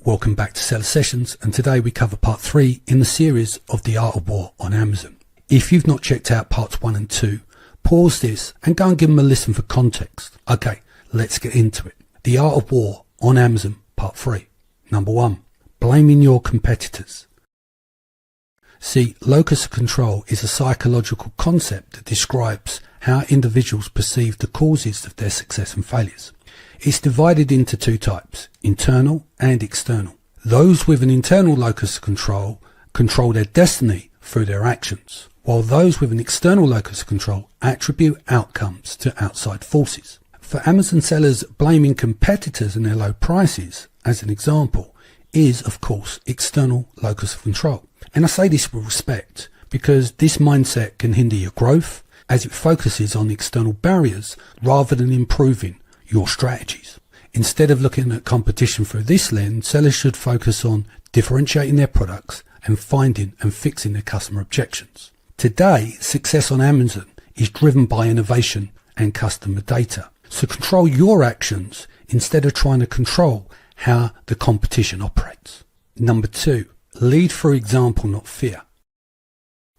Welcome back to Seller Sessions, and today we cover part 3 in the series of The Art of War on Amazon. If you've not checked out parts 1 and 2, pause this and go and give them a listen for context. Okay, let's get into it. The Art of War on Amazon, part 3. Number 1, blaming your competitors. See, locus of control is a psychological concept that describes how individuals perceive the causes of their success and failures. It's divided into 2 types, internal and external. Those with an internal locus of control their destiny through their actions, while those with an external locus of control attribute outcomes to outside forces. For Amazon sellers, blaming competitors and their low prices, as an example, is of course external locus of control. And I say this with respect because this mindset can hinder your growth as it focuses on external barriers rather than improving your strategies. Instead of looking at competition through this lens, sellers should focus on differentiating their products and finding and fixing their customer objections. Today, success on Amazon is driven by innovation and customer data. So control your actions instead of trying to control how the competition operates. Number 2, lead through example, not fear.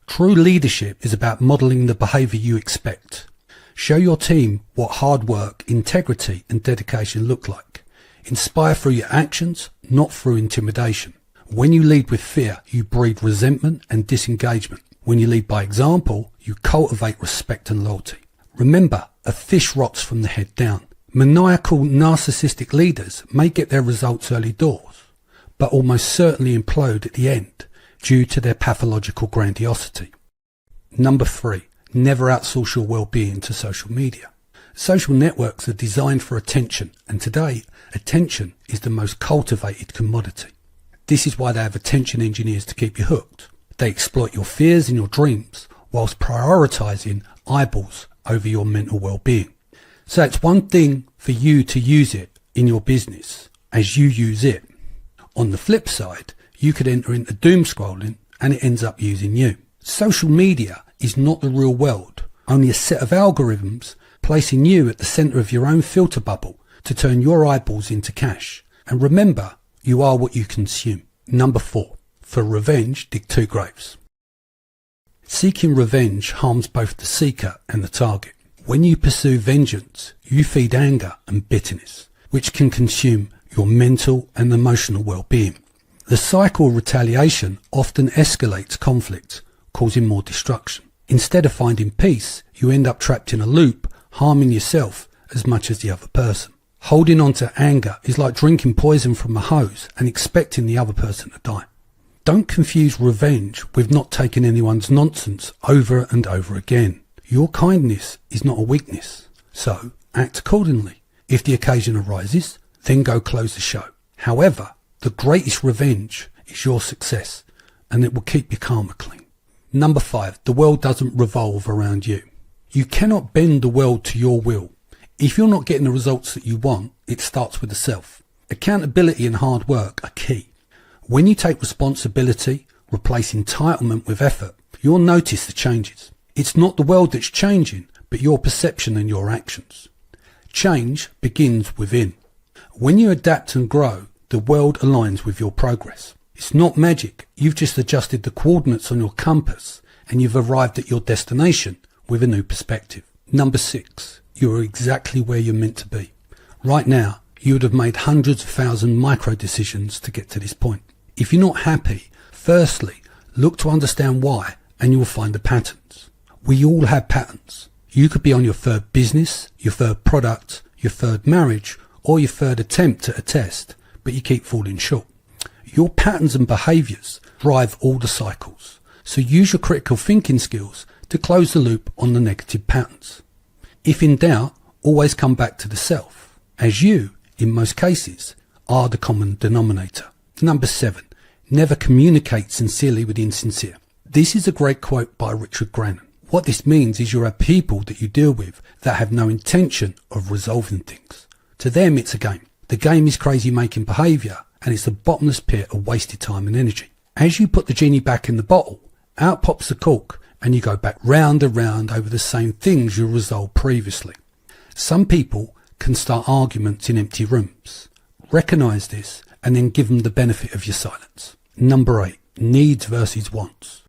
True leadership is about modeling the behavior you expect. Show your team what hard work, integrity and dedication look like. Inspire through your actions, not through intimidation. When you lead with fear, you breed resentment and disengagement. When you lead by example, you cultivate respect and loyalty. Remember, a fish rots from the head down. Maniacal, narcissistic leaders may get their results early doors, but almost certainly implode at the end due to their pathological grandiosity. Number 3, never outsource your well-being to social media. Social networks are designed for attention, and today, attention is the most cultivated commodity. This is why they have attention engineers to keep you hooked. They exploit your fears and your dreams whilst prioritizing eyeballs over your mental well-being. So it's one thing for you to use it in your business as you use it. On the flip side, you could enter into doom scrolling and it ends up using you. Social media is not the real world, only a set of algorithms placing you at the center of your own filter bubble to turn your eyeballs into cash. And remember, you are what you consume. Number 4, for revenge, dig 2 graves. Seeking revenge harms both the seeker and the target. When you pursue vengeance, you feed anger and bitterness, which can consume your mental and emotional well-being. The cycle of retaliation often escalates conflict, causing more destruction. Instead of finding peace, you end up trapped in a loop, harming yourself as much as the other person. Holding on to anger is like drinking poison from a hose and expecting the other person to die. Don't confuse revenge with not taking anyone's nonsense over and over again. Your kindness is not a weakness, so act accordingly. If the occasion arises, then go close the show. However, the greatest revenge is your success, and it will keep your karma clean. Number 5, the world doesn't revolve around you. You cannot bend the world to your will. If you're not getting the results that you want, it starts with the self. Accountability and hard work are key. When you take responsibility, replace entitlement with effort, you'll notice the changes. It's not the world that's changing, but your perception and your actions. Change begins within. When you adapt and grow, the world aligns with your progress. It's not magic. You've just adjusted the coordinates on your compass and you've arrived at your destination with a new perspective. Number 6, you're exactly where you're meant to be. Right now, you would have made hundreds of thousands micro decisions to get to this point. If you're not happy, firstly, look to understand why and you'll find the patterns. We all have patterns. You could be on your 3rd business, your 3rd product, your 3rd marriage, or your 3rd attempt at a test, but you keep falling short. Your patterns and behaviors drive all the cycles. So use your critical thinking skills to close the loop on the negative patterns. If in doubt, always come back to the self, as you, in most cases, are the common denominator. Number 7, never communicate sincerely with the insincere. This is a great quote by Richard Grannon. What this means is you have people that you deal with that have no intention of resolving things. To them, it's a game. The game is crazy making behaviour, and it's the bottomless pit of wasted time and energy. As you put the genie back in the bottle, out pops the cork, and you go back round and round over the same things you resolved previously. Some people can start arguments in empty rooms. Recognise this and then give them the benefit of your silence. Number 8, needs versus wants.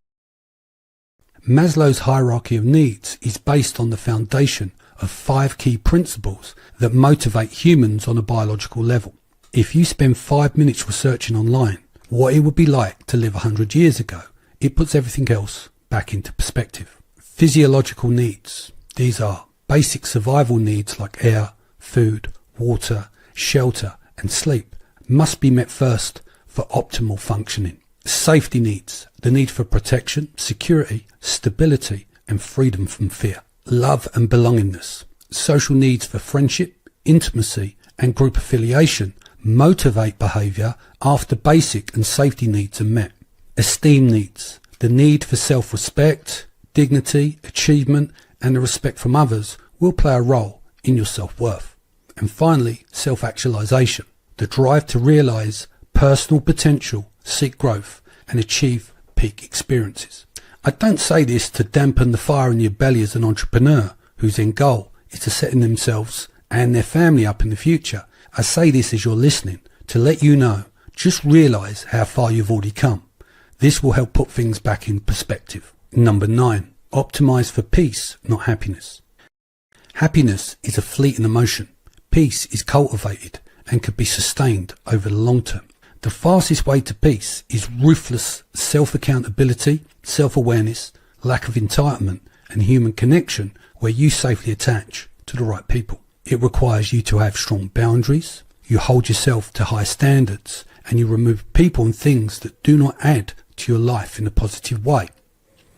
Maslow's hierarchy of needs is based on the foundation of 5 key principles that motivate humans on a biological level. If you spend 5 minutes researching online what it would be like to live 100 years ago, it puts everything else back into perspective. Physiological needs. These are basic survival needs like air, food, water, shelter, and sleep must be met first for optimal functioning. Safety needs. The need for protection, security, stability, and freedom from fear. Love and belongingness. Social needs for friendship, intimacy, and group affiliation motivate behaviour after basic and safety needs are met. Esteem needs. The need for self-respect, dignity, achievement, and the respect from others will play a role in your self-worth. And finally, self-actualization. The drive to realise personal potential, seek growth, and achieve peak experiences. I don't say this to dampen the fire in your belly as an entrepreneur whose end goal is to setting themselves and their family up in the future. I say this as you're listening to let you know, just realise how far you've already come. This will help put things back in perspective. Number 9, optimise for peace, not happiness. Happiness is a fleeting emotion. Peace is cultivated and can be sustained over the long term. The fastest way to peace is ruthless self-accountability, self-awareness, lack of entitlement, and human connection where you safely attach to the right people. It requires you to have strong boundaries, you hold yourself to high standards, and you remove people and things that do not add to your life in a positive way.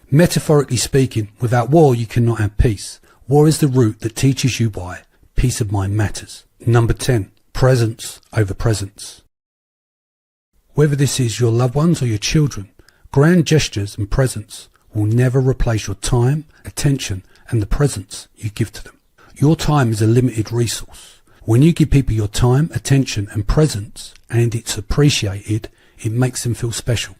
Metaphorically speaking, without war you cannot have peace. War is the root that teaches you why peace of mind matters. Number 10, presence over presence. Whether this is your loved ones or your children, grand gestures and presence will never replace your time, attention, and the presence you give to them. Your time is a limited resource. When you give people your time, attention, and presence, and it's appreciated, it makes them feel special.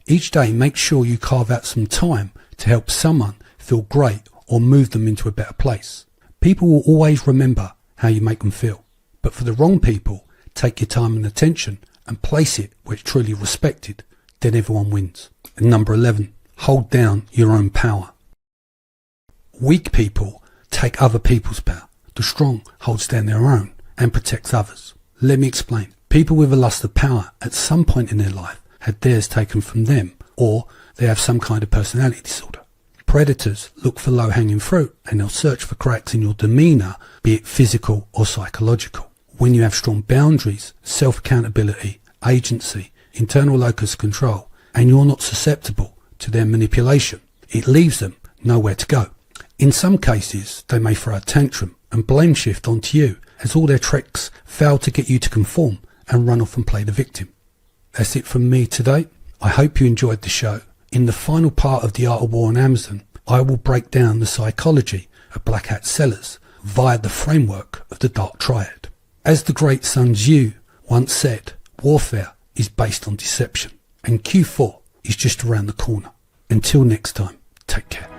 Each day, make sure you carve out some time to help someone feel great or move them into a better place. People will always remember how you make them feel. But for the wrong people, take your time and attention and place it where it's truly respected. Then everyone wins. And number 11, hold down your own power. Weak people take other people's power. The strong holds down their own and protects others. Let me explain. People with a lust of power at some point in their life had theirs taken from them, or they have some kind of personality disorder. Predators look for low-hanging fruit and they'll search for cracks in your demeanour, be it physical or psychological. When you have strong boundaries, self-accountability, agency, internal locus control, and you're not susceptible to their manipulation, it leaves them nowhere to go. In some cases, they may throw a tantrum and blame shift onto you as all their tricks fail to get you to conform and run off and play the victim. That's it from me today. I hope you enjoyed the show. In the final part of The Art of War on Amazon, I will break down the psychology of black hat sellers via the framework of the Dark Triad. As the great Sun Tzu once said, warfare is based on deception, and Q4 is just around the corner. Until next time, take care.